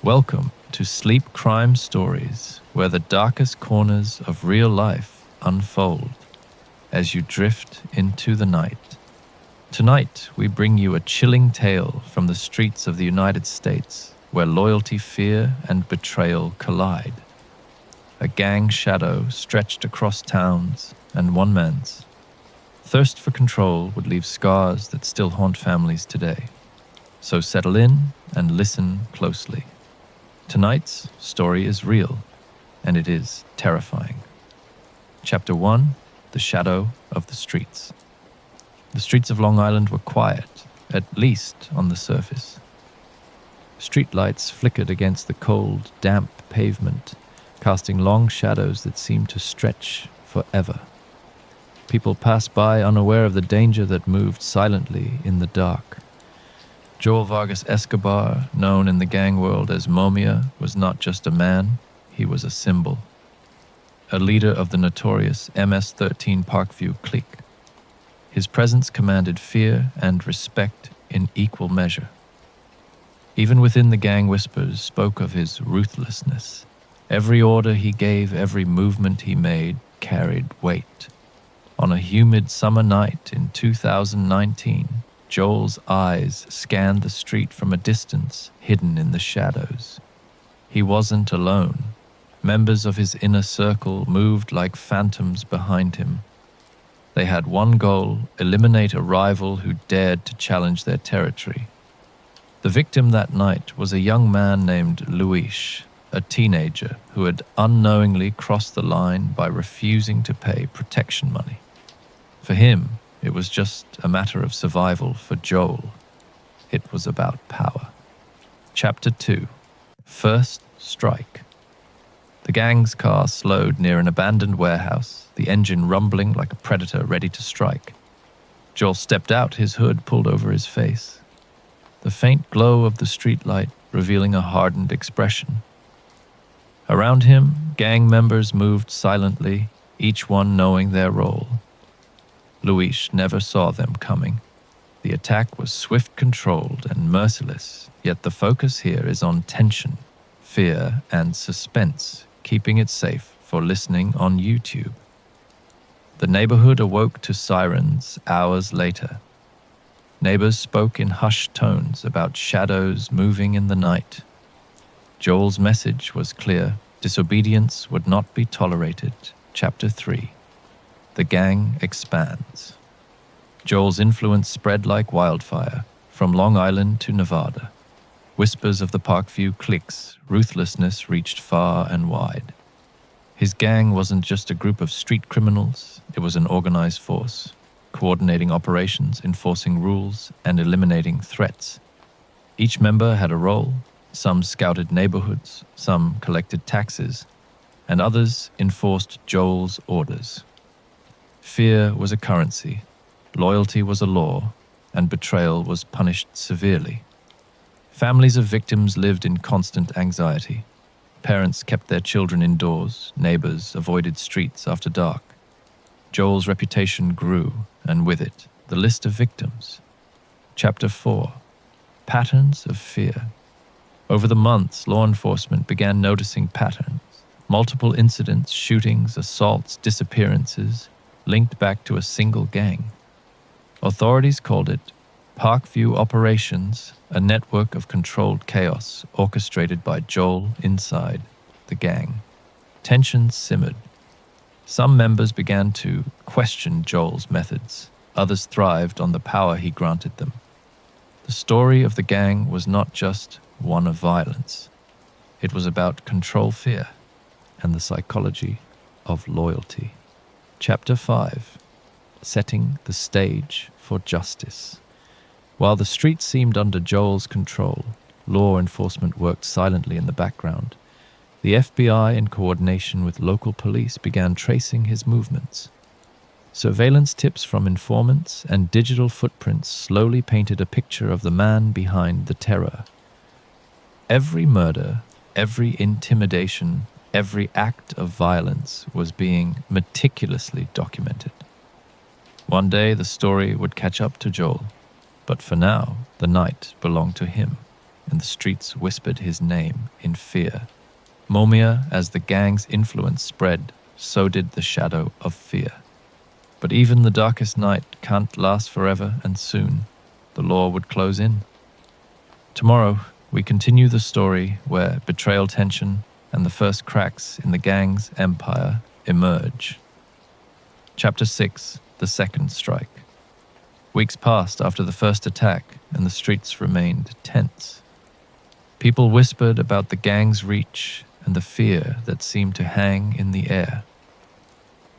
Welcome to Sleep Crime Stories, where the darkest corners of real life unfold as you drift into the night. Tonight, we bring you a chilling tale from the streets of the United States, where loyalty, fear, and betrayal collide. A gang shadow stretched across towns, and one man's thirst for control would leave scars that still haunt families today. So settle in and listen closely. Tonight's story is real, and it is terrifying. Chapter 1, The Shadow of the Streets. The streets of Long Island were quiet, at least on the surface. Streetlights flickered against the cold, damp pavement, casting long shadows that seemed to stretch forever. People passed by unaware of the danger that moved silently in the dark. Joel Vargas Escobar, known in the gang world as Momia, was not just a man, he was a symbol. A leader of the notorious MS13 Parkview clique. His presence commanded fear and respect in equal measure. Even within the gang, whispers spoke of his ruthlessness. Every order he gave, every movement he made, carried weight. On a humid summer night in 2019, Joel's eyes scanned the street from a distance, hidden in the shadows. He wasn't alone. Members of his inner circle moved like phantoms behind him. They had one goal: eliminate a rival who dared to challenge their territory. The victim that night was a young man named Luis, a teenager who had unknowingly crossed the line by refusing to pay protection money. For him, it was just a matter of survival. For Joel, it was about power. Chapter 2, First Strike. The gang's car slowed near an abandoned warehouse, the engine rumbling like a predator ready to strike. Joel stepped out, his hood pulled over his face, the faint glow of the streetlight revealing a hardened expression. Around him, gang members moved silently, each one knowing their role. Luis never saw them coming. The attack was swift, controlled, and merciless, yet the focus here is on tension, fear, and suspense, keeping it safe for listening on YouTube. The neighborhood awoke to sirens hours later. Neighbors spoke in hushed tones about shadows moving in the night. Joel's message was clear: disobedience would not be tolerated. Chapter 3, The Gang Expands. Joel's influence spread like wildfire, from Long Island to Nevada. Whispers of the Parkview cliques, ruthlessness reached far and wide. His gang wasn't just a group of street criminals, it was an organized force, coordinating operations, enforcing rules, and eliminating threats. Each member had a role. Some scouted neighborhoods, some collected taxes, and others enforced Joel's orders. Fear was a currency, loyalty was a law, and betrayal was punished severely. Families of victims lived in constant anxiety. Parents kept their children indoors, neighbors avoided streets after dark. Joel's reputation grew, and with it, the list of victims. Chapter 4, Patterns of Fear. Over the months, law enforcement began noticing patterns. Multiple incidents, shootings, assaults, disappearances, linked back to a single gang. Authorities called it Parkview Operations, a network of controlled chaos orchestrated by Joel inside the gang. Tensions simmered. Some members began to question Joel's methods. Others thrived on the power he granted them. The story of the gang was not just one of violence. It was about control, fear, and the psychology of loyalty. Chapter 5, Setting the Stage for Justice. While the street seemed under Joel's control, law enforcement worked silently in the background. The FBI, in coordination with local police, began tracing his movements. Surveillance tips from informants and digital footprints slowly painted a picture of the man behind the terror. Every murder, every intimidation, every act of violence was being meticulously documented. One day the story would catch up to Joel, but for now, the night belonged to him. and the streets whispered his name in fear. Momia, as the gang's influence spread, so did the shadow of fear. But even the darkest night can't last forever, and soon the law would close in. Tomorrow, we continue the story where betrayal tension and the first cracks in the gang's empire emerge. Chapter 6, The Second Strike. Weeks passed after the first attack, and the streets remained tense. People whispered about the gang's reach and the fear that seemed to hang in the air.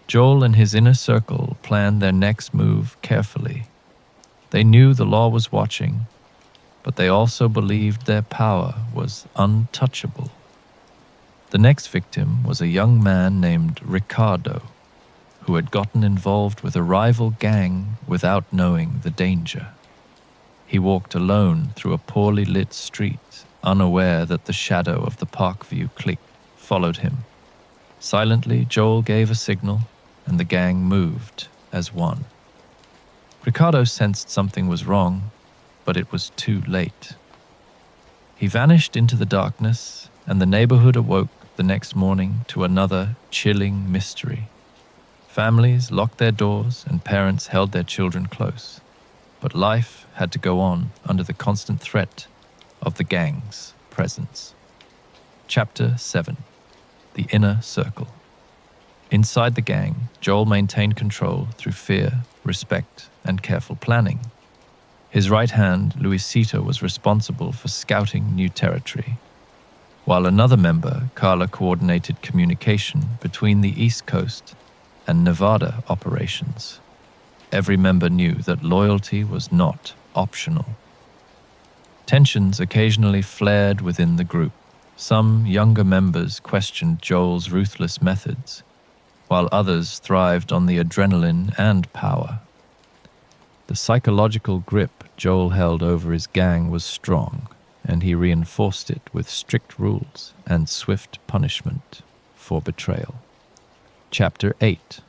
Joel and his inner circle planned their next move carefully. They knew the law was watching, but they also believed their power was untouchable. The next victim was a young man named Ricardo, who had gotten involved with a rival gang without knowing the danger. He walked alone through a poorly lit street, unaware that the shadow of the Parkview clique followed him. Silently, Joel gave a signal, and the gang moved as one. Ricardo sensed something was wrong, but it was too late. He vanished into the darkness, and the neighborhood awoke the next morning to another chilling mystery. Families locked their doors and parents held their children close, but life had to go on under the constant threat of the gang's presence. Chapter 7. The Inner Circle. Inside the gang, Joel maintained control through fear, respect, and careful planning. His right hand, Luisito, was responsible for scouting new territory, while another member, Carla, coordinated communication between the East Coast and Nevada operations. Every member knew that loyalty was not optional. Tensions occasionally flared within the group. Some younger members questioned Joel's ruthless methods, while others thrived on the adrenaline and power. The psychological grip Joel held over his gang was strong, and he reinforced it with strict rules and swift punishment for betrayal. Chapter 8.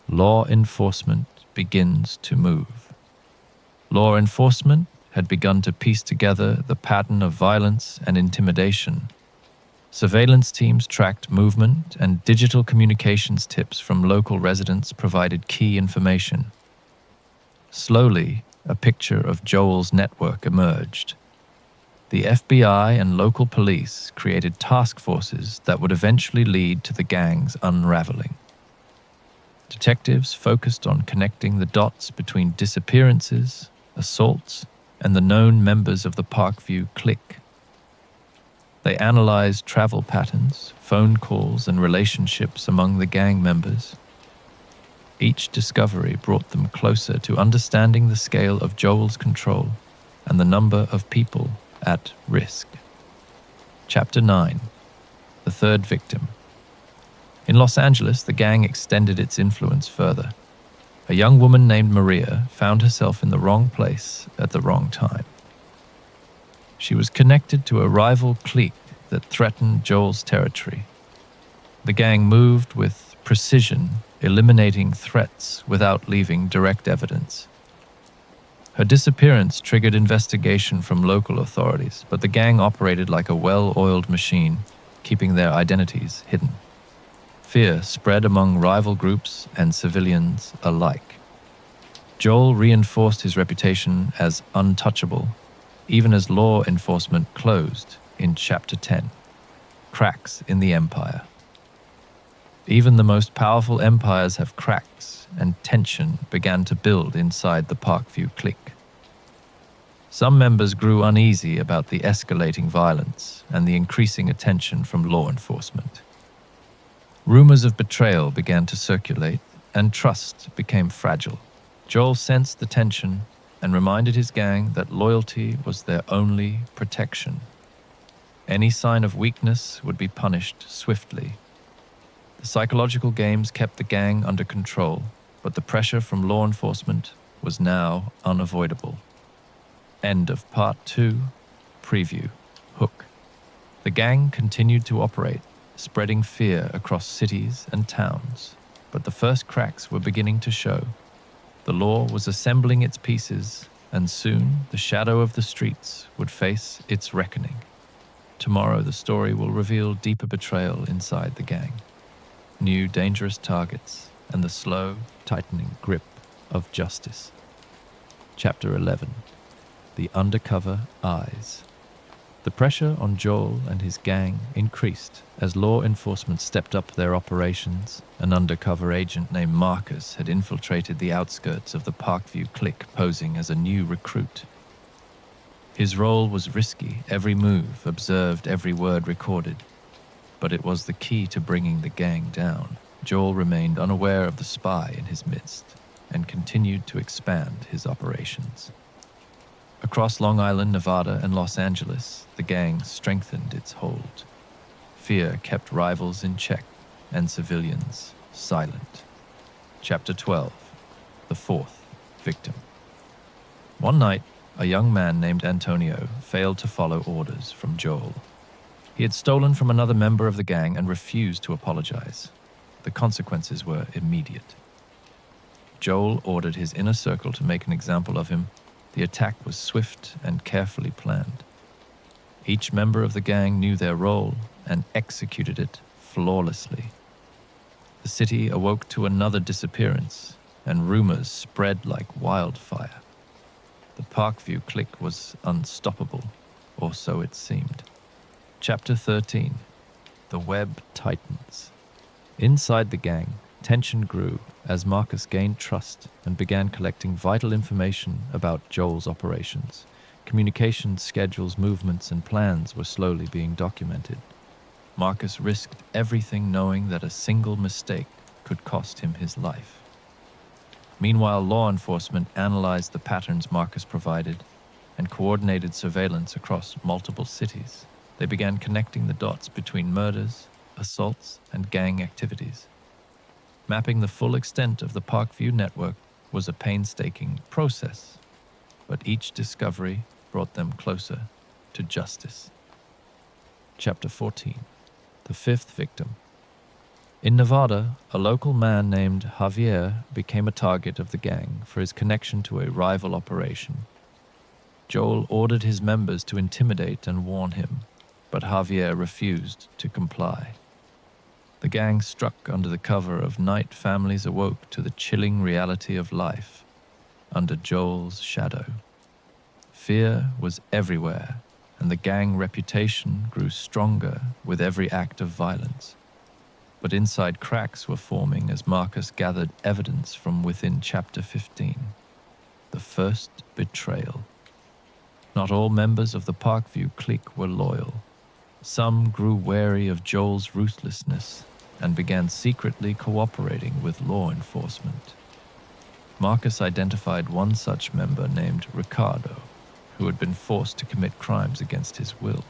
Law enforcement begins to move. Law enforcement had begun to piece together the pattern of violence and intimidation. Surveillance teams tracked movement, and digital communications tips from local residents provided key information. Slowly, a picture of Joel's network emerged. The FBI and local police created task forces that would eventually lead to the gang's unraveling. Detectives focused on connecting the dots between disappearances, assaults, and the known members of the Parkview clique. They analyzed travel patterns, phone calls, and relationships among the gang members. Each discovery brought them closer to understanding the scale of Joel's control and the number of people at risk. Chapter 9. The Third Victim. In Los Angeles, the gang extended its influence further. A young woman named Maria found herself in the wrong place at the wrong time. She was connected to a rival clique that threatened Joel's territory. The gang moved with precision, eliminating threats without leaving direct evidence. Her disappearance triggered investigation from local authorities, but the gang operated like a well-oiled machine, keeping their identities hidden. Fear spread among rival groups and civilians alike. Joel reinforced his reputation as untouchable, even as law enforcement closed in Chapter 10, Cracks in the Empire. Even the most powerful empires have cracks, and tension began to build inside the Parkview clique. Some members grew uneasy about the escalating violence and the increasing attention from law enforcement. Rumors of betrayal began to circulate, and trust became fragile. Joel sensed the tension and reminded his gang that loyalty was their only protection. Any sign of weakness would be punished swiftly. The psychological games kept the gang under control, but the pressure from law enforcement was now unavoidable. End of Part 2. Preview. Hook. The gang continued to operate, spreading fear across cities and towns, but the first cracks were beginning to show. The law was assembling its pieces, and soon the shadow of the streets would face its reckoning. Tomorrow the story will reveal deeper betrayal inside the gang, new dangerous targets, and the slow, tightening grip of justice. Chapter 11. The Undercover Eyes. The pressure on Joel and his gang increased as law enforcement stepped up their operations. An undercover agent named Marcus had infiltrated the outskirts of the Parkview clique, posing as a new recruit. His role was risky, every move observed, every word recorded, but it was the key to bringing the gang down. Joel remained unaware of the spy in his midst and continued to expand his operations. Across Long Island, Nevada, and Los Angeles, the gang strengthened its hold. Fear kept rivals in check and civilians silent. Chapter 12. The Fourth Victim. One night, a young man named Antonio failed to follow orders from Joel. He had stolen from another member of the gang and refused to apologize. The consequences were immediate. Joel ordered his inner circle to make an example of him. The attack was swift and carefully planned. Each member of the gang knew their role and executed it flawlessly. The city awoke to another disappearance, and rumors spread like wildfire. The Parkview clique was unstoppable, or so it seemed. Chapter 13. The Web Tightens. Inside the gang, tension grew as Marcus gained trust and began collecting vital information about Joel's operations. Communications, schedules, movements, and plans were slowly being documented. Marcus risked everything, knowing that a single mistake could cost him his life. Meanwhile, law enforcement analyzed the patterns Marcus provided and coordinated surveillance across multiple cities. They began connecting the dots between murders, assaults, and gang activities. Mapping the full extent of the Parkview network was a painstaking process, but each discovery brought them closer to justice. Chapter 14. The Fifth Victim. In Nevada, a local man named Javier became a target of the gang for his connection to a rival operation. Joel ordered his members to intimidate and warn him, but Javier refused to comply. The gang struck under the cover of night. Families awoke to the chilling reality of life under Joel's shadow. Fear was everywhere, and the gang reputation grew stronger with every act of violence. But inside cracks were forming as Marcus gathered evidence from within Chapter 15. The first betrayal. Not all members of the Parkview clique were loyal. Some grew wary of Joel's ruthlessness and began secretly cooperating with law enforcement. Marcus identified one such member named Ricardo, who had been forced to commit crimes against his will.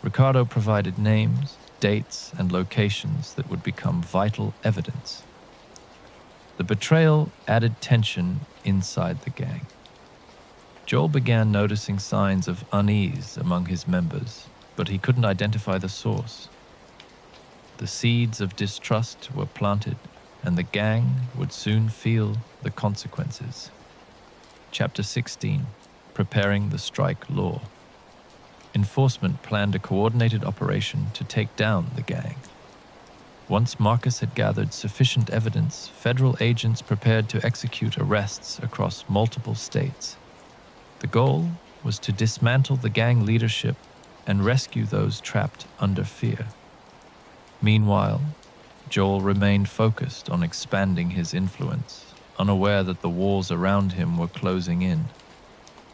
Ricardo provided names, dates, and locations that would become vital evidence. The betrayal added tension inside the gang. Joel began noticing signs of unease among his members, but he couldn't identify the source. The seeds of distrust were planted, and the gang would soon feel the consequences. Chapter 16. Preparing the strike law. Enforcement planned a coordinated operation to take down the gang. Once Marcus had gathered sufficient evidence, federal agents prepared to execute arrests across multiple states. The goal was to dismantle the gang leadership and rescue those trapped under fear. Meanwhile, Joel remained focused on expanding his influence, unaware that the walls around him were closing in.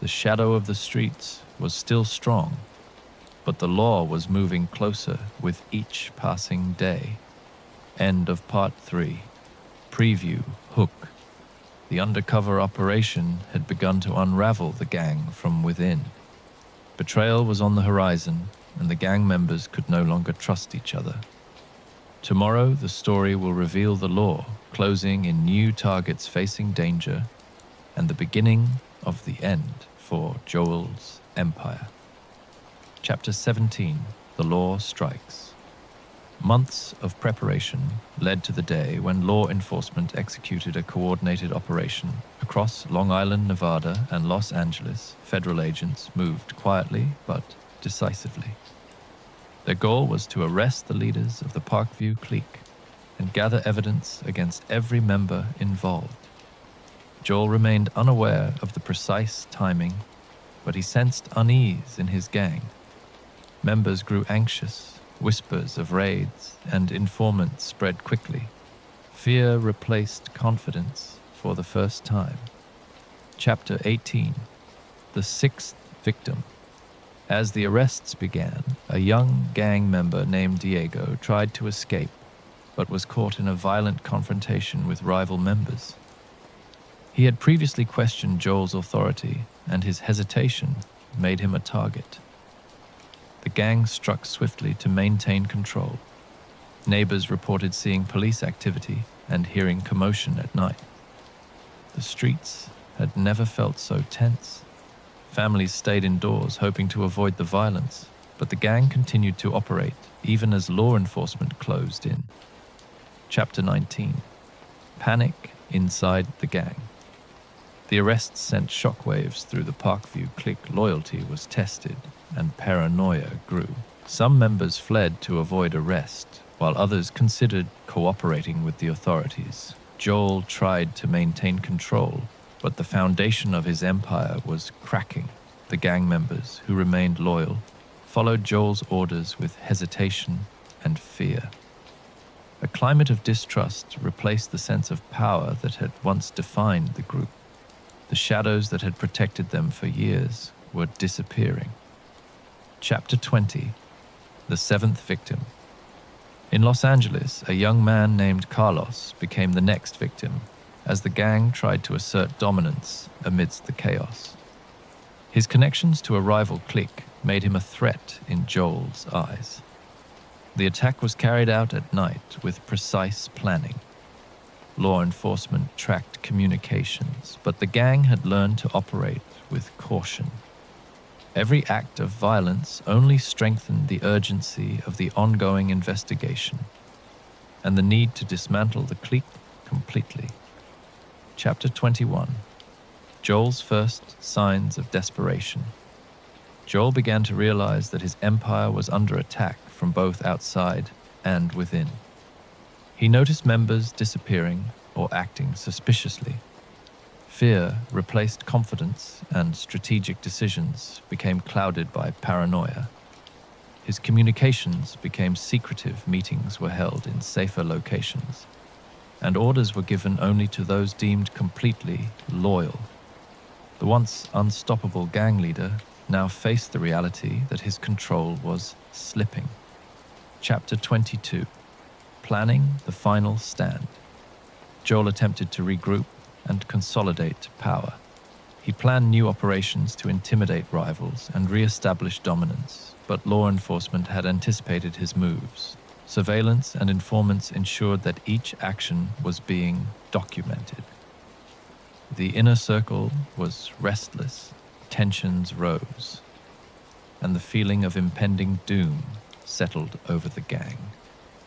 The shadow of the streets was still strong, but the law was moving closer with each passing day. End of Part 3. Preview Hook. The undercover operation had begun to unravel the gang from within. Betrayal was on the horizon, and the gang members could no longer trust each other. Tomorrow, the story will reveal the law, closing in new targets facing danger, and the beginning of the end for Joel's empire. Chapter 17. The Law Strikes. Months of preparation led to the day when law enforcement executed a coordinated operation. Across Long Island, Nevada, and Los Angeles, federal agents moved quietly but decisively. Their goal was to arrest the leaders of the Parkview clique and gather evidence against every member involved. Joel remained unaware of the precise timing, but he sensed unease in his gang. Members grew anxious. Whispers of raids and informants spread quickly. Fear replaced confidence for the first time. Chapter 18. The sixth victim. As the arrests began, a young gang member named Diego tried to escape, but was caught in a violent confrontation with rival members. He had previously questioned Joel's authority, and his hesitation made him a target. The gang struck swiftly to maintain control. Neighbors reported seeing police activity and hearing commotion at night. The streets had never felt so tense. Families stayed indoors, hoping to avoid the violence, but the gang continued to operate, even as law enforcement closed in. Chapter 19. Panic inside the gang. The arrests sent shockwaves through the Parkview clique. Loyalty was tested, and paranoia grew. Some members fled to avoid arrest, while others considered cooperating with the authorities. Joel tried to maintain control, but the foundation of his empire was cracking. The gang members, who remained loyal, followed Joel's orders with hesitation and fear. A climate of distrust replaced the sense of power that had once defined the group. The shadows that had protected them for years were disappearing. Chapter 20. The seventh victim. In Los Angeles, a young man named Carlos became the next victim as the gang tried to assert dominance amidst the chaos. His connections to a rival clique made him a threat in Joel's eyes. The attack was carried out at night with precise planning. Law enforcement tracked communications, but the gang had learned to operate with caution. Every act of violence only strengthened the urgency of the ongoing investigation and the need to dismantle the clique completely. Chapter 21. Joel's first signs of desperation. Joel began to realize that his empire was under attack from both outside and within. He noticed members disappearing or acting suspiciously. Fear replaced confidence, and strategic decisions became clouded by paranoia. His communications became secretive. Meetings were held in safer locations, and orders were given only to those deemed completely loyal. The once unstoppable gang leader now faced the reality that his control was slipping. Chapter 22. Planning the final stand. Joel attempted to regroup and consolidate power. He planned new operations to intimidate rivals and re-establish dominance, but law enforcement had anticipated his moves. Surveillance and informants ensured that each action was being documented. The inner circle was restless, tensions rose, and the feeling of impending doom settled over the gang.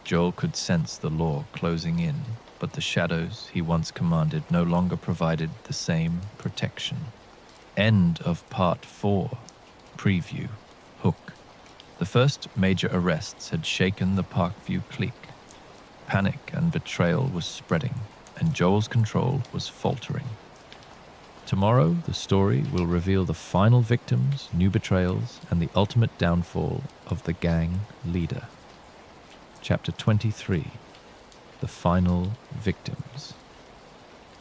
Joel could sense the law closing in, but the shadows he once commanded no longer provided the same protection. End of Part 4. Preview. Hook. The first major arrests had shaken the Parkview clique. Panic and betrayal was spreading, and Joel's control was faltering. Tomorrow, the story will reveal the final victims, new betrayals, and the ultimate downfall of the gang leader. Chapter 23. The final victims.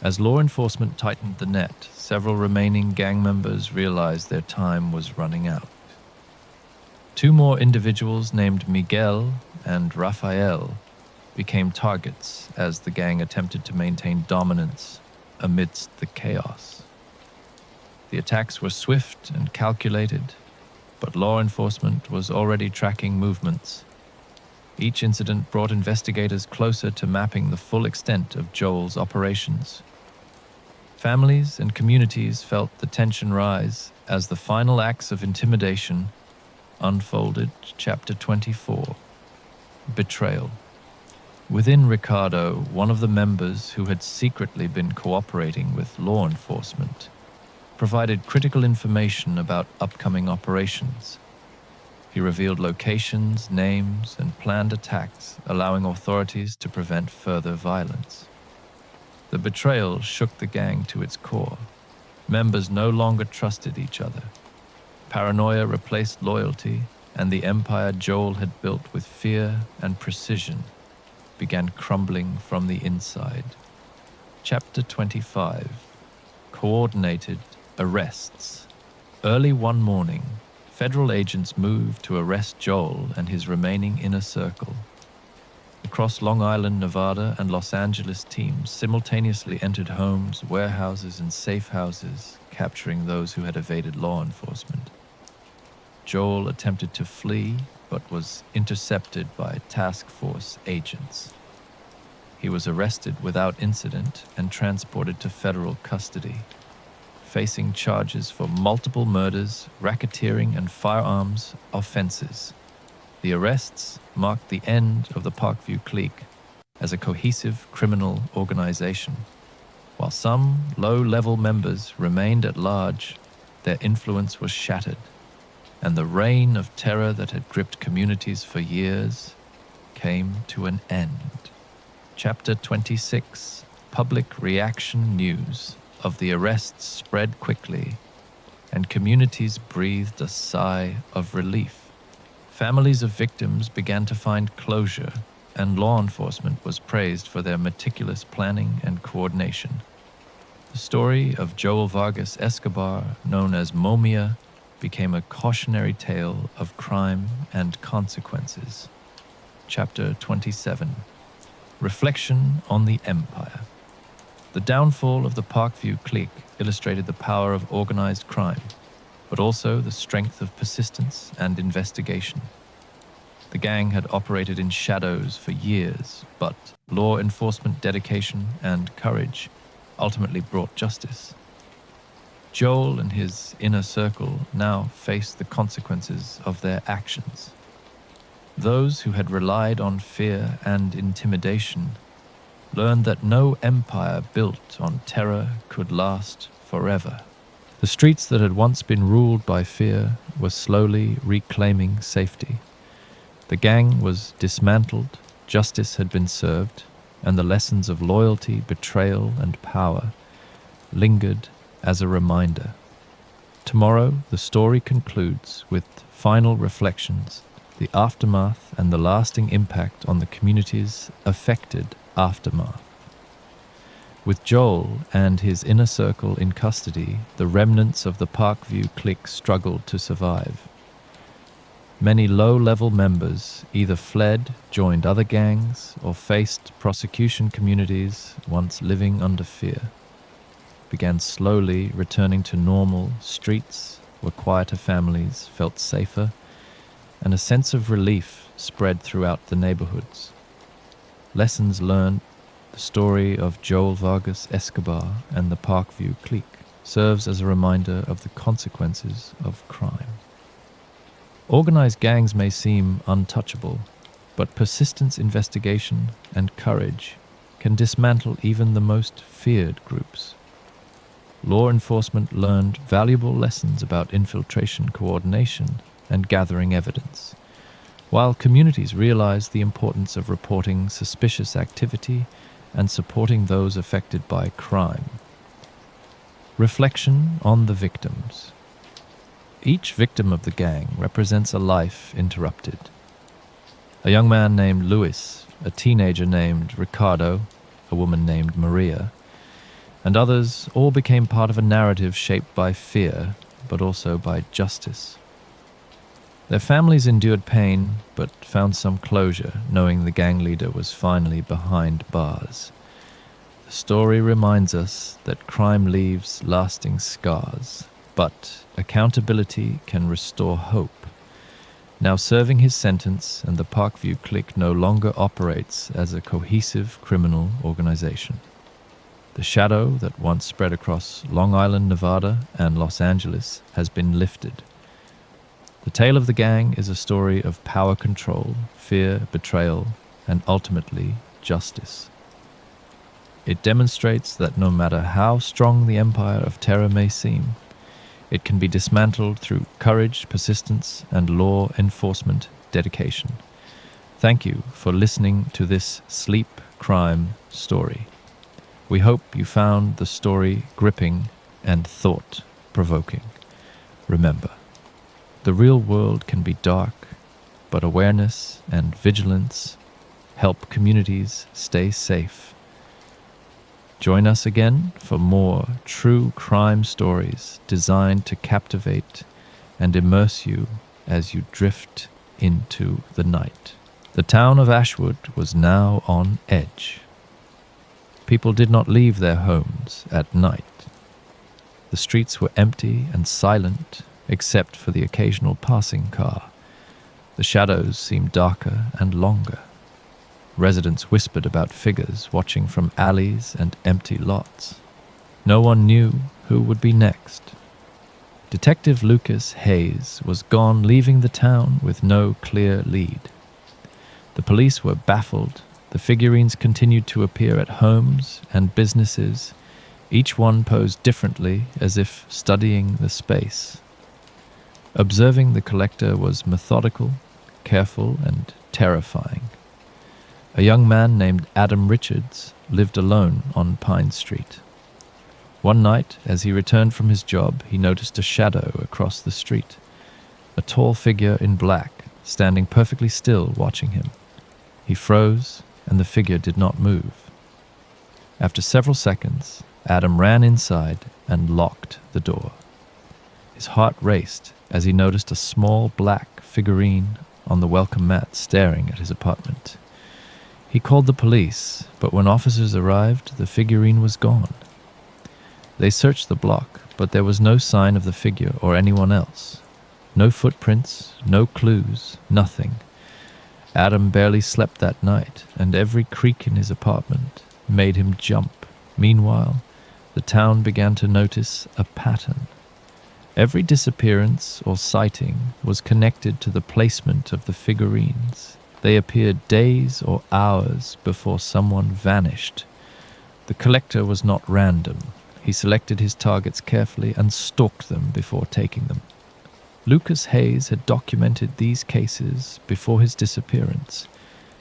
As law enforcement tightened the net, several remaining gang members realized their time was running out. Two more individuals named Miguel and Rafael became targets as the gang attempted to maintain dominance amidst the chaos. The attacks were swift and calculated, but law enforcement was already tracking movements. Each incident brought investigators closer to mapping the full extent of Joel's operations. Families and communities felt the tension rise as the final acts of intimidation unfolded. Chapter 24. Betrayal. Within Ricardo, one of the members who had secretly been cooperating with law enforcement provided critical information about upcoming operations. He revealed locations, names, and planned attacks, allowing authorities to prevent further violence. The betrayal shook the gang to its core. Members no longer trusted each other. Paranoia replaced loyalty, and the empire Joel had built with fear and precision began crumbling from the inside. Chapter 25. Coordinated Arrests. Early one morning, federal agents moved to arrest Joel and his remaining inner circle. Across Long Island, Nevada, and Los Angeles, teams simultaneously entered homes, warehouses, and safe houses, capturing those who had evaded law enforcement. Joel attempted to flee, but was intercepted by task force agents. He was arrested without incident and transported to federal custody, facing charges for multiple murders, racketeering, and firearms offenses. The arrests marked the end of the Parkview clique as a cohesive criminal organization. While some low-level members remained at large, their influence was shattered, and the reign of terror that had gripped communities for years came to an end. Chapter 26. Public reaction news of the arrests spread quickly, and communities breathed a sigh of relief. Families of victims began to find closure, and law enforcement was praised for their meticulous planning and coordination. The story of Joel Vargas Escobar, known as Momia, became a cautionary tale of crime and consequences. Chapter 27. Reflection on the Empire. The downfall of the Parkview clique illustrated the power of organized crime, but also the strength of persistence and investigation. The gang had operated in shadows for years, but law enforcement dedication and courage ultimately brought justice. Joel and his inner circle now faced the consequences of their actions. Those who had relied on fear and intimidation learned that no empire built on terror could last forever. The streets that had once been ruled by fear were slowly reclaiming safety. The gang was dismantled, justice had been served, and the lessons of loyalty, betrayal, and power lingered as a reminder. Tomorrow, the story concludes with final reflections, the aftermath, and the lasting impact on the communities affected aftermath. With Joel and his inner circle in custody, the remnants of the Parkview clique struggled to survive. Many low-level members either fled, joined other gangs, or faced prosecution. Communities once living under fear began slowly returning to normal. Streets where quieter families felt safer, and a sense of relief spread throughout the neighborhoods. Lessons learned. The story of Joel Vargas Escobar and the Parkview clique serves as a reminder of the consequences of crime. Organized gangs may seem untouchable, but persistence, investigation, and courage can dismantle even the most feared groups. Law enforcement learned valuable lessons about infiltration, coordination, and gathering evidence, while communities realized the importance of reporting suspicious activity and supporting those affected by crime. Reflection on the victims. Each victim of the gang represents a life interrupted. A young man named Luis, a teenager named Ricardo, a woman named Maria, and others all became part of a narrative shaped by fear, but also by justice. Their families endured pain, but found some closure, knowing the gang leader was finally behind bars. The story reminds us that crime leaves lasting scars, but accountability can restore hope. Now serving his sentence, and the Parkview clique no longer operates as a cohesive criminal organization. The shadow that once spread across Long Island, Nevada, and Los Angeles has been lifted. The tale of the gang is a story of power control, fear, betrayal, and ultimately justice. It demonstrates that no matter how strong the empire of terror may seem, it can be dismantled through courage, persistence, and law enforcement dedication. Thank you for listening to this sleep crime story. We hope you found the story gripping and thought-provoking. Remember, the real world can be dark, but awareness and vigilance help communities stay safe. Join us again for more true crime stories designed to captivate and immerse you as you drift into the night. The town of Ashwood was now on edge. People did not leave their homes at night. The streets were empty and silent, except for the occasional passing car. The shadows seemed darker and longer. Residents whispered about figures watching from alleys and empty lots. No one knew who would be next. Detective Lucas Hayes was gone, leaving the town with no clear lead. The police were baffled. The figurines continued to appear at homes and businesses, each one posed differently as if studying the space. Observing the collector was methodical, careful, and terrifying. A young man named Adam Richards lived alone on Pine Street. One night, as he returned from his job, he noticed a shadow across the street, a tall figure in black, standing perfectly still watching him. He froze, and the figure did not move. After several seconds, Adam ran inside and locked the door. His heart raced as he noticed a small black figurine on the welcome mat staring at his apartment. He called the police, but when officers arrived, the figurine was gone. They searched the block, but there was no sign of the figure or anyone else. No footprints, no clues, nothing. Adam barely slept that night, and every creak in his apartment made him jump. Meanwhile, the town began to notice a pattern. Every disappearance or sighting was connected to the placement of the figurines. They appeared days or hours before someone vanished. The collector was not random. He selected his targets carefully and stalked them before taking them. Lucas Hayes had documented these cases before his disappearance.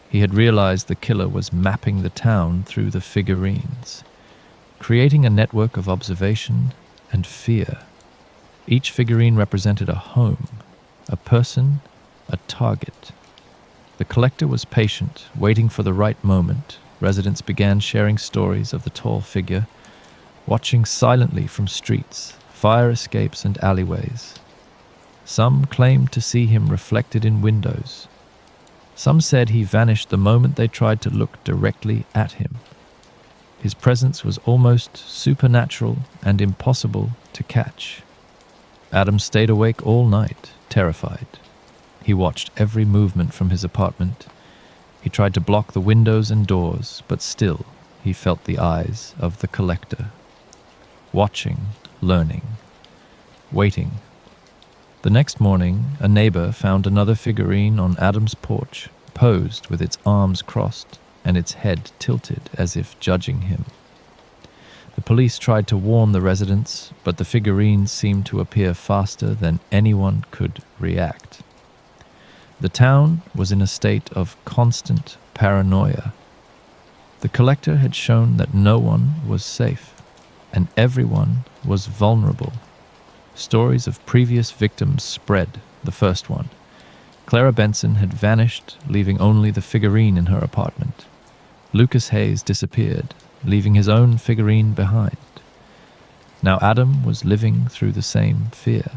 He had realized the killer was mapping the town through the figurines, creating a network of observation and fear. Each figurine represented a home, a person, a target. The collector was patient, waiting for the right moment. Residents began sharing stories of the tall figure, watching silently from streets, fire escapes, and alleyways. Some claimed to see him reflected in windows. Some said he vanished the moment they tried to look directly at him. His presence was almost supernatural and impossible to catch. Adam stayed awake all night, terrified. He watched every movement from his apartment. He tried to block the windows and doors, but still he felt the eyes of the collector. Watching, learning, waiting. The next morning, a neighbor found another figurine on Adam's porch, posed with its arms crossed and its head tilted as if judging him. The police tried to warn the residents, but the figurines seemed to appear faster than anyone could react. The town was in a state of constant paranoia. The collector had shown that no one was safe, and everyone was vulnerable. Stories of previous victims spread. The first one. Clara Benson had vanished, leaving only the figurine in her apartment. Lucas Hayes disappeared, leaving his own figurine behind. Now Adam was living through the same fear.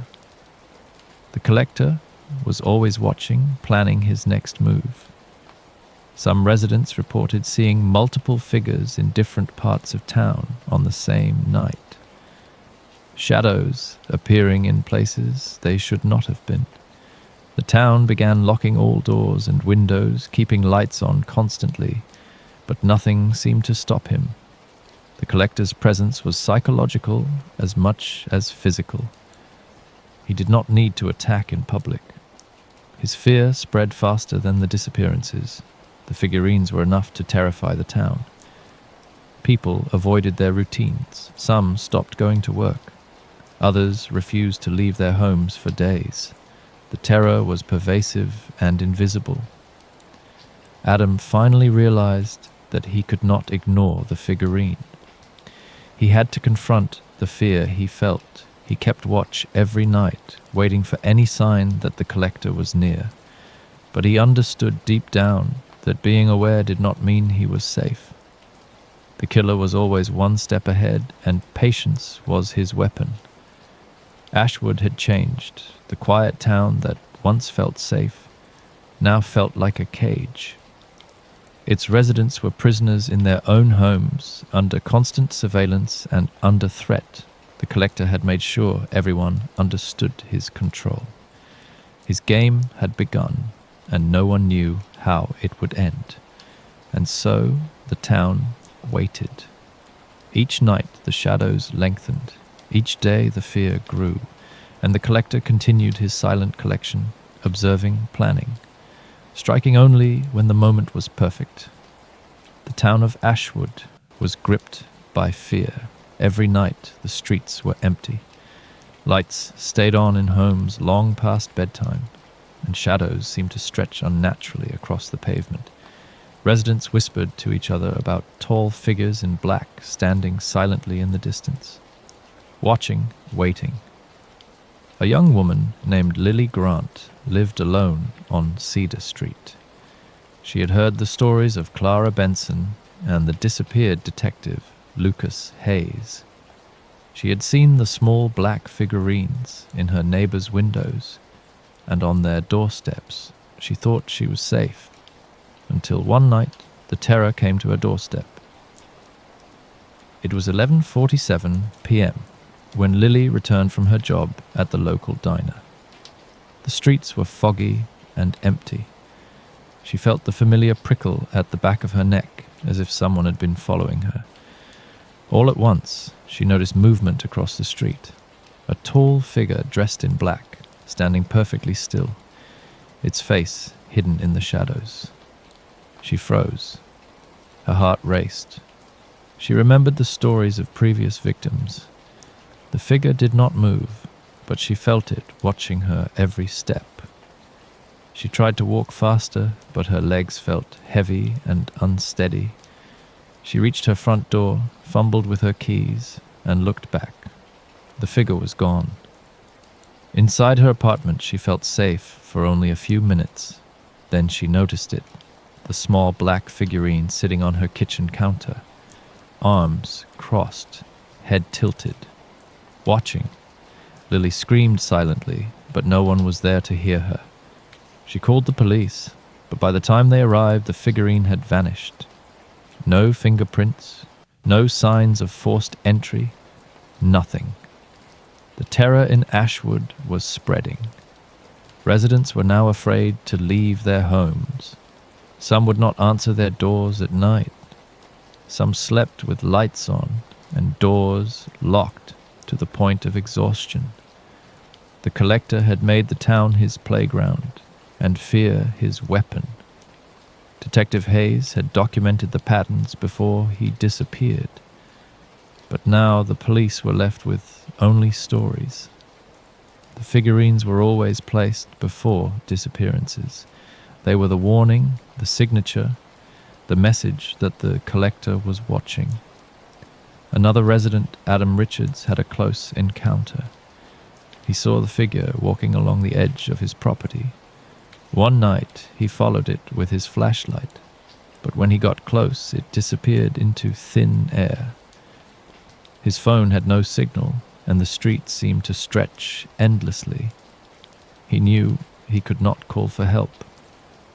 The collector was always watching, planning his next move. Some residents reported seeing multiple figures in different parts of town on the same night. Shadows appearing in places they should not have been. The town began locking all doors and windows, keeping lights on constantly, but nothing seemed to stop him. The collector's presence was psychological as much as physical. He did not need to attack in public. His fear spread faster than the disappearances. The figurines were enough to terrify the town. People avoided their routines. Some stopped going to work. Others refused to leave their homes for days. The terror was pervasive and invisible. Adam finally realized that he could not ignore the figurine. He had to confront the fear he felt. He kept watch every night, waiting for any sign that the collector was near. But he understood deep down that being aware did not mean he was safe. The killer was always one step ahead, and patience was his weapon. Ashwood had changed. The quiet town that once felt safe now felt like a cage. Its residents were prisoners in their own homes, under constant surveillance and under threat. The collector had made sure everyone understood his control. His game had begun, and no one knew how it would end. And so the town waited. Each night the shadows lengthened. Each day the fear grew, and the collector continued his silent collection, observing, planning, striking only when the moment was perfect. The town of Ashwood was gripped by fear. Every night the streets were empty. Lights stayed on in homes long past bedtime, and shadows seemed to stretch unnaturally across the pavement. Residents whispered to each other about tall figures in black standing silently in the distance, watching, waiting. A young woman named Lily Grant lived alone on Cedar Street. She had heard the stories of Clara Benson and the disappeared detective Lucas Hayes. She had seen the small black figurines in her neighbors' windows and on their doorsteps. She thought she was safe, until one night the terror came to her doorstep. It was 11:47 p.m. when Lily returned from her job at the local diner. The streets were foggy and empty. She felt the familiar prickle at the back of her neck, as if someone had been following her. All at once, she noticed movement across the street. A tall figure dressed in black, standing perfectly still, its face hidden in the shadows. She froze. Her heart raced. She remembered the stories of previous victims. The figure did not move, but she felt it watching her every step. She tried to walk faster, but her legs felt heavy and unsteady. She reached her front door, fumbled with her keys, and looked back. The figure was gone. Inside her apartment, she felt safe for only a few minutes. Then she noticed it, the small black figurine sitting on her kitchen counter, arms crossed, head tilted, watching. Lily screamed silently, but no one was there to hear her. She called the police, but by the time they arrived, the figurine had vanished. No fingerprints, no signs of forced entry, nothing. The terror in Ashwood was spreading. Residents were now afraid to leave their homes. Some would not answer their doors at night. Some slept with lights on and doors locked to the point of exhaustion. The collector had made the town his playground and fear his weapon. Detective Hayes had documented the patterns before he disappeared. But now the police were left with only stories. The figurines were always placed before disappearances. They were the warning, the signature, the message that the collector was watching. Another resident, Adam Richards, had a close encounter. He saw the figure walking along the edge of his property. One night he followed it with his flashlight, but when he got close, it disappeared into thin air. His phone had no signal, and the street seemed to stretch endlessly. He knew he could not call for help.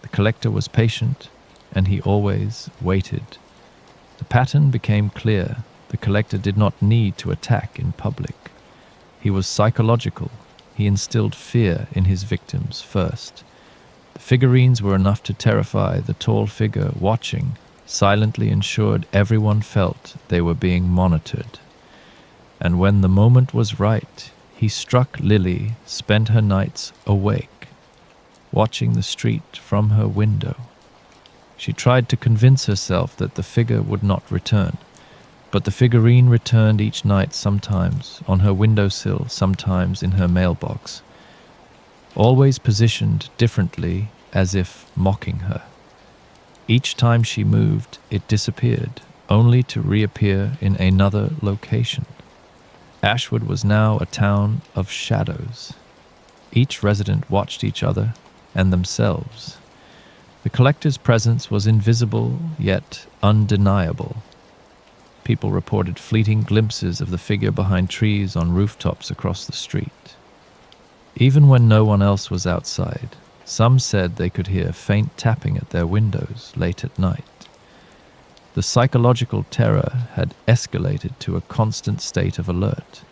The collector was patient, and he always waited. The pattern became clear. The collector did not need to attack in public. He was psychological. He instilled fear in his victims first. The figurines were enough to terrify. The tall figure watching silently ensured everyone felt they were being monitored. And when the moment was right, he struck Lily spent her nights awake, watching the street from her window. She tried to convince herself that the figure would not return, but the figurine returned each night, sometimes on her windowsill, sometimes in her mailbox, always positioned differently as if mocking her. Each time she moved, it disappeared, only to reappear in another location. Ashwood was now a town of shadows. Each resident watched each other and themselves. The collector's presence was invisible yet undeniable. People reported fleeting glimpses of the figure behind trees on rooftops across the street. Even when no one else was outside, some said they could hear faint tapping at their windows late at night. The psychological terror had escalated to a constant state of alert.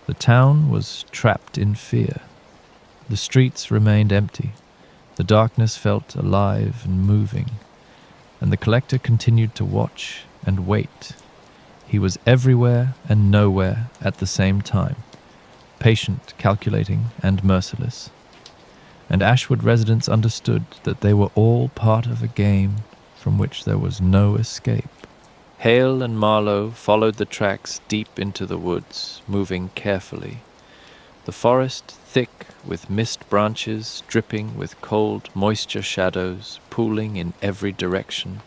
The town was trapped in fear. The streets remained empty. The darkness felt alive and moving, and the collector continued to watch and wait. He was everywhere and nowhere at the same time, patient, calculating, and merciless. And Ashwood residents understood that they were all part of a game from which there was no escape. Hale and Marlowe followed the tracks deep into the woods, moving carefully. The forest, thick with mist branches, dripping with cold moisture shadows, pooling in every direction.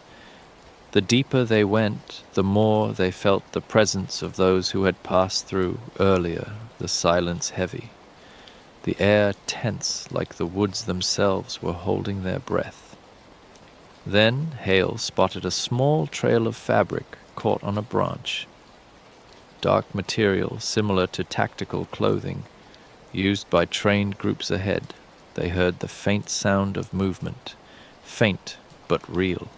The deeper they went, the more they felt the presence of those who had passed through earlier, the silence heavy. The air tense, like the woods themselves were holding their breath. Then Hale spotted a small trail of fabric caught on a branch. Dark material similar to tactical clothing, used by trained groups ahead. They heard the faint sound of movement, faint but real.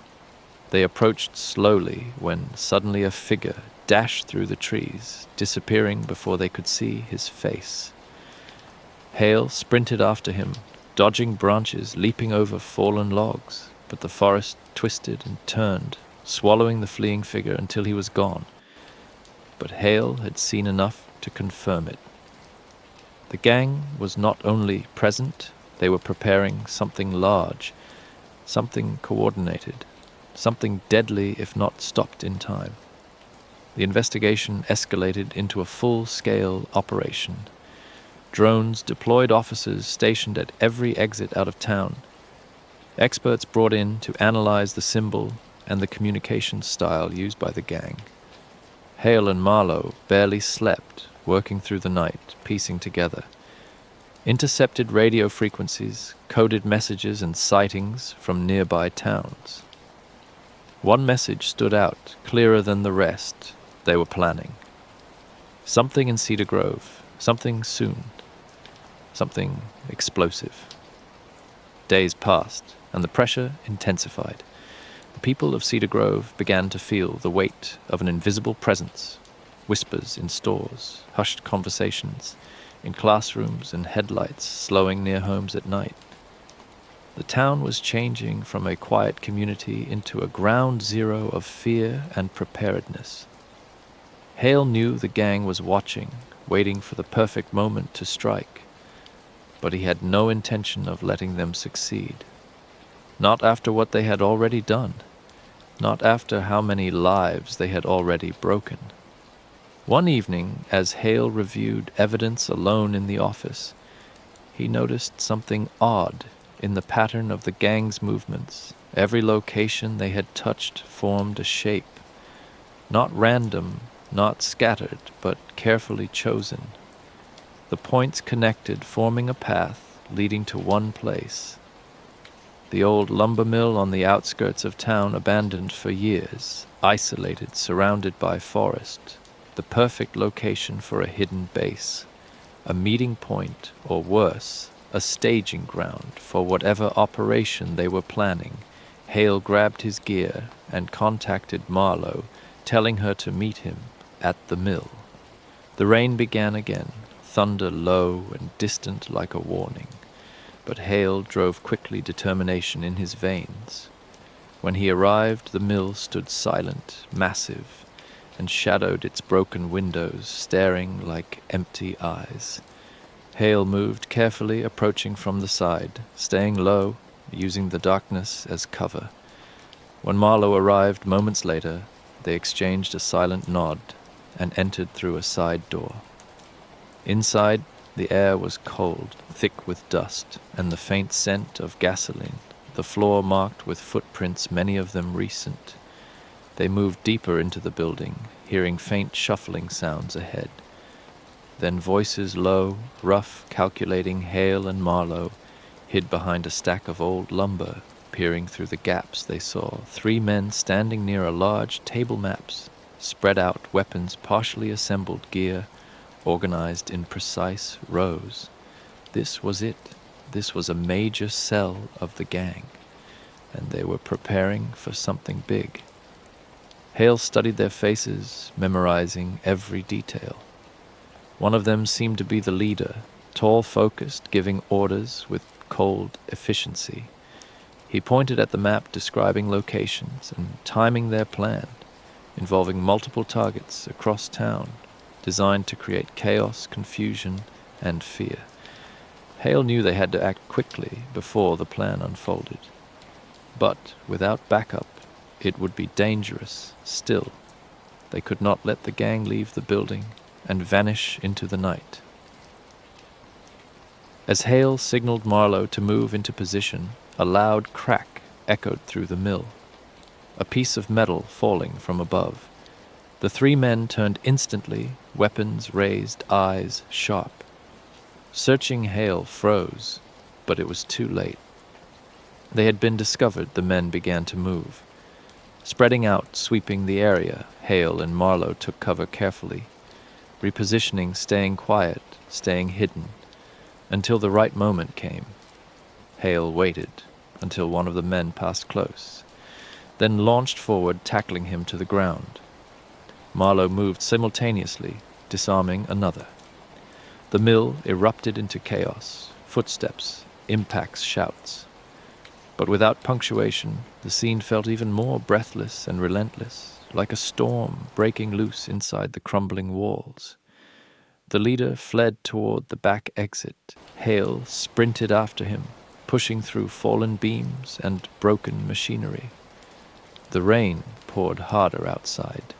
They approached slowly when suddenly a figure dashed through the trees, disappearing before they could see his face. Hale sprinted after him, dodging branches, leaping over fallen logs, but the forest twisted and turned, swallowing the fleeing figure until he was gone. But Hale had seen enough to confirm it. The gang was not only present, they were preparing something large, something coordinated, something deadly if not stopped in time. The investigation escalated into a full-scale operation. Drones deployed, officers stationed at every exit out of town. Experts brought in to analyze the symbol and the communication style used by the gang. Hale and Marlowe barely slept, working through the night, piecing together. Intercepted radio frequencies, coded messages and sightings from nearby towns. One message stood out, clearer than the rest. They were planning. Something in Cedar Grove, something soon, something explosive. Days passed, and the pressure intensified. The people of Cedar Grove began to feel the weight of an invisible presence. Whispers in stores, hushed conversations, in classrooms and headlights slowing near homes at night. The town was changing from a quiet community into a ground zero of fear and preparedness. Hale knew the gang was watching, waiting for the perfect moment to strike, but he had no intention of letting them succeed. Not after what they had already done, not after how many lives they had already broken. One evening, as Hale reviewed evidence alone in the office, he noticed something odd in the pattern of the gang's movements. Every location they had touched formed a shape, not random, not scattered, but carefully chosen. The points connected, forming a path leading to one place. The old lumber mill on the outskirts of town, abandoned for years, isolated, surrounded by forest, the perfect location for a hidden base, a meeting point, or worse, a staging ground for whatever operation they were planning. Hale grabbed his gear and contacted Marlowe, telling her to meet him at the mill. The rain began again, thunder low and distant like a warning, but Hale drove quickly, determination in his veins. When he arrived, the mill stood silent, massive, and shadowed its broken windows, staring like empty eyes. Hale moved carefully, approaching from the side, staying low, using the darkness as cover. When Marlowe arrived moments later, they exchanged a silent nod and entered through a side door. Inside, the air was cold, thick with dust, and the faint scent of gasoline, the floor marked with footprints, many of them recent. They moved deeper into the building, hearing faint shuffling sounds ahead. Then voices low, rough, calculating Hale and Marlowe, hid behind a stack of old lumber. Peering through the gaps, they saw 3 men standing near a large table maps, spread out weapons, partially assembled gear, organized in precise rows. This was it. This was a major cell of the gang, and they were preparing for something big. Hale studied their faces, memorizing every detail. One of them seemed to be the leader, tall, focused, giving orders with cold efficiency. He pointed at the map describing locations and timing their plan, involving multiple targets across town, designed to create chaos, confusion, and fear. Hale knew they had to act quickly before the plan unfolded. But without backup, it would be dangerous still. They could not let the gang leave the building and vanish into the night. As Hale signaled Marlowe to move into position, a loud crack echoed through the mill, a piece of metal falling from above. The 3 men turned instantly, weapons raised, eyes sharp. Searching Hale froze, but it was too late. They had been discovered. The men began to move. Spreading out, sweeping the area, Hale and Marlowe took cover carefully, repositioning, staying quiet, staying hidden, until the right moment came. Hale waited until one of the men passed close, then launched forward, tackling him to the ground. Marlowe moved simultaneously, disarming another. The mill erupted into chaos, footsteps, impacts, shouts. But without punctuation, the scene felt even more breathless and relentless, like a storm breaking loose inside the crumbling walls. The leader fled toward the back exit. Hale sprinted after him, pushing through fallen beams and broken machinery. The rain poured harder outside.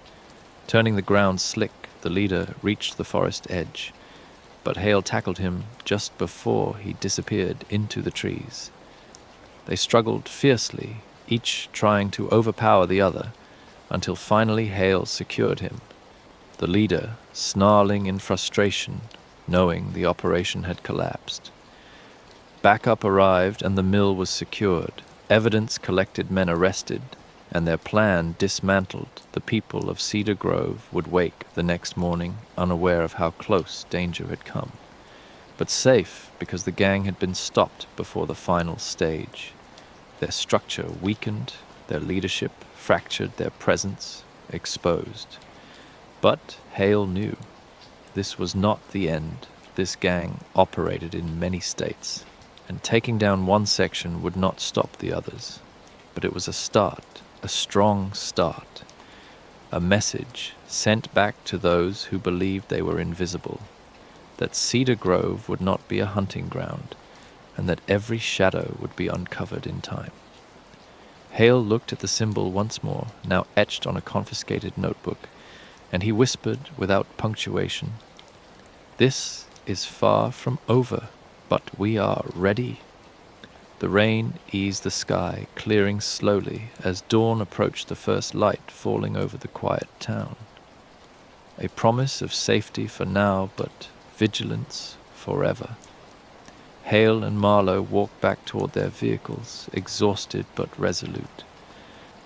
Turning the ground slick, the leader reached the forest edge, but Hale tackled him just before he disappeared into the trees. They struggled fiercely, each trying to overpower the other, until finally Hale secured him. The leader, snarling in frustration, knowing the operation had collapsed. Backup arrived and the mill was secured, evidence collected, men arrested, and their plan dismantled. The people of Cedar Grove would wake the next morning unaware of how close danger had come, but safe because the gang had been stopped before the final stage. Their structure weakened, their leadership fractured, their presence exposed. But Hale knew this was not the end. This gang operated in many states, and taking down one section would not stop the others. But it was a start, a strong start, a message sent back to those who believed they were invisible, that Cedar Grove would not be a hunting ground, and that every shadow would be uncovered in time. Hale looked at the symbol once more, now etched on a confiscated notebook, and he whispered without punctuation, "This is far from over, but we are ready." The rain eased the sky, clearing slowly as dawn approached, the first light falling over the quiet town. A promise of safety for now, but vigilance forever. Hale and Marlowe walked back toward their vehicles, exhausted but resolute.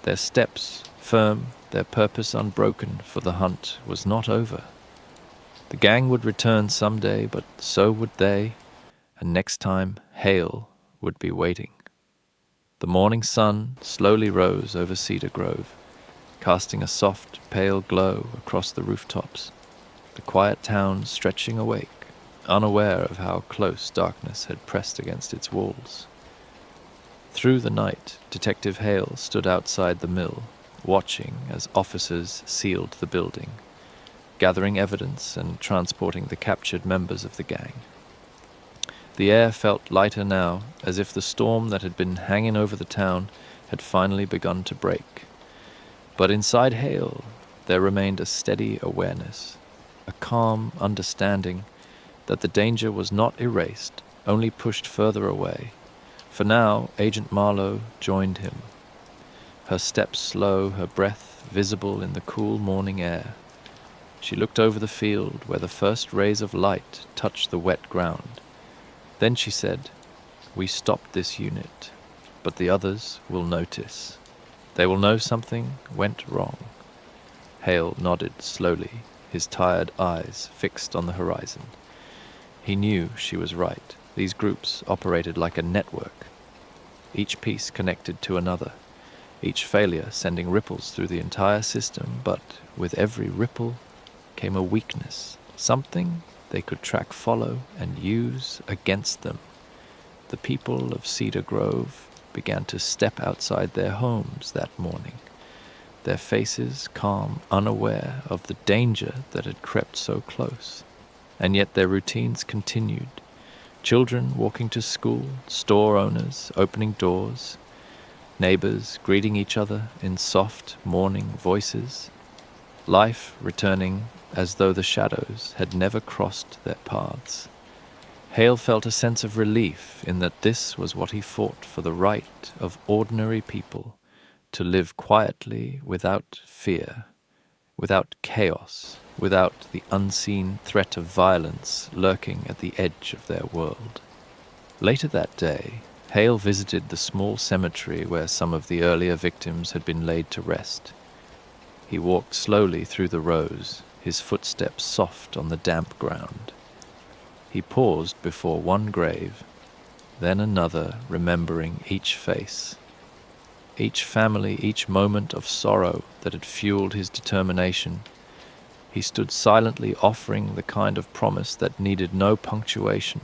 Their steps firm, their purpose unbroken, for the hunt was not over. The gang would return someday, but so would they, and next time Hale would be waiting. The morning sun slowly rose over Cedar Grove, casting a soft, pale glow across the rooftops, the quiet town stretching awake, unaware of how close darkness had pressed against its walls. Through the night, Detective Hale stood outside the mill, watching as officers sealed the building, gathering evidence and transporting the captured members of the gang. The air felt lighter now, as if the storm that had been hanging over the town had finally begun to break. But inside Hale, there remained a steady awareness, a calm understanding that the danger was not erased, only pushed further away. For now, Agent Marlowe joined him, her steps slow, her breath visible in the cool morning air. She looked over the field where the first rays of light touched the wet ground. Then she said, "We stopped this unit, but the others will notice. They will know something went wrong." Hale nodded slowly, his tired eyes fixed on the horizon. He knew she was right. These groups operated like a network, each piece connected to another, each failure sending ripples through the entire system, but with every ripple came a weakness, something they could track, follow, and use against them. The people of Cedar Grove began to step outside their homes that morning, their faces calm, unaware of the danger that had crept so close. And yet their routines continued. Children walking to school, store owners opening doors, neighbors greeting each other in soft morning voices, life returning as though the shadows had never crossed their paths. Hale felt a sense of relief in that this was what he fought for, the right of ordinary people to live quietly without fear, without chaos, without the unseen threat of violence lurking at the edge of their world. Later that day, Hale visited the small cemetery where some of the earlier victims had been laid to rest. He walked slowly through the rows, his footsteps soft on the damp ground. He paused before one grave, then another, remembering each face, each family, each moment of sorrow that had fueled his determination. He stood silently offering the kind of promise that needed no punctuation,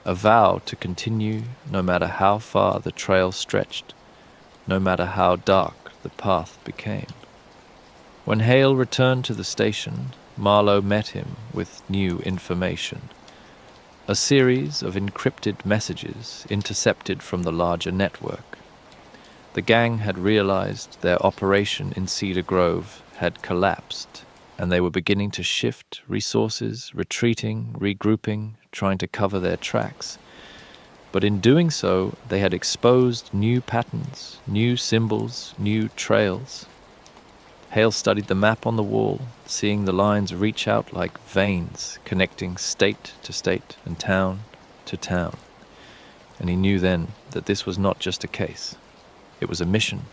a vow to continue no matter how far the trail stretched, no matter how dark the path became. When Hale returned to the station, Marlowe met him with new information. A series of encrypted messages intercepted from the larger network. The gang had realized their operation in Cedar Grove had collapsed, and they were beginning to shift resources, retreating, regrouping, trying to cover their tracks. But in doing so, they had exposed new patterns, new symbols, new trails. Hale studied the map on the wall, seeing the lines reach out like veins, connecting state to state and town to town. And he knew then that this was not just a case. It was a mission,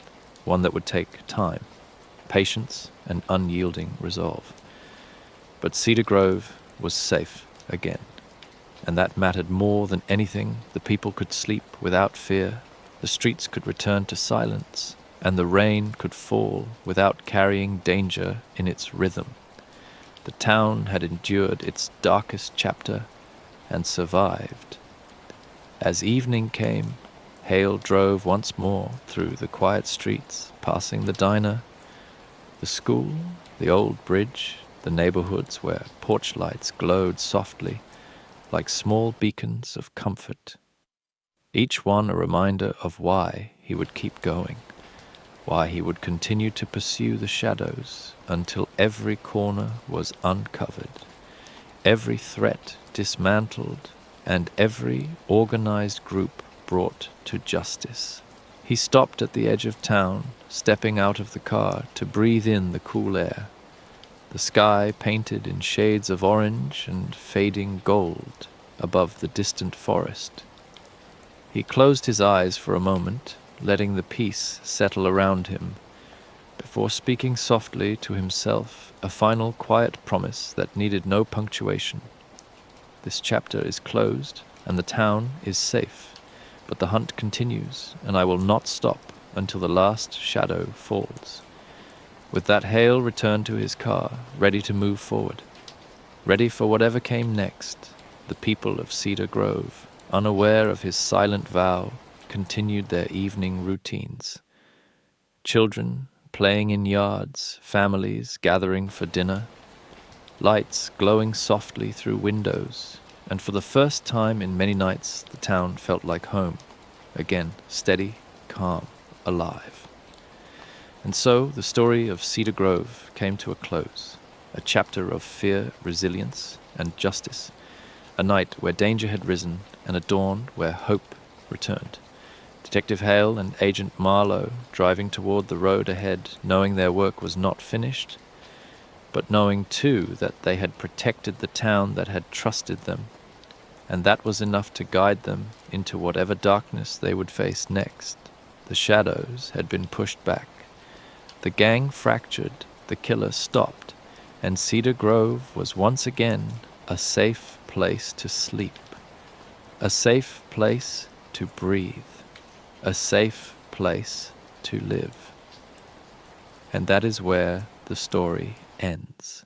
one that would take time, patience, and unyielding resolve. But Cedar Grove was safe again, and that mattered more than anything. The people could sleep without fear, the streets could return to silence, and the rain could fall without carrying danger in its rhythm. The town had endured its darkest chapter and survived. As evening came, Hale drove once more through the quiet streets, passing the diner, the school, the old bridge, the neighborhoods where porch lights glowed softly like small beacons of comfort, each one a reminder of why he would keep going, why he would continue to pursue the shadows until every corner was uncovered, every threat dismantled, and every organized group brought to justice. He stopped at the edge of town, stepping out of the car to breathe in the cool air, the sky painted in shades of orange and fading gold above the distant forest. He closed his eyes for a moment, letting the peace settle around him, before speaking softly to himself a final quiet promise that needed no punctuation. This chapter is closed, and the town is safe, but the hunt continues, and I will not stop until the last shadow falls. With that, Hale returned to his car, ready to move forward, ready for whatever came next. The people of Cedar Grove, unaware of his silent vow, continued their evening routines. Children playing in yards, families gathering for dinner, lights glowing softly through windows, and for the first time in many nights the town felt like home, again steady, calm, alive. And so the story of Cedar Grove came to a close, a chapter of fear, resilience, and justice, a night where danger had risen and a dawn where hope returned. Detective Hale and Agent Marlowe driving toward the road ahead, knowing their work was not finished, but knowing too that they had protected the town that had trusted them, and that was enough to guide them into whatever darkness they would face next. The shadows had been pushed back. The gang fractured, the killer stopped, and Cedar Grove was once again a safe place to sleep, a safe place to breathe, a safe place to live. And that is where the story ends.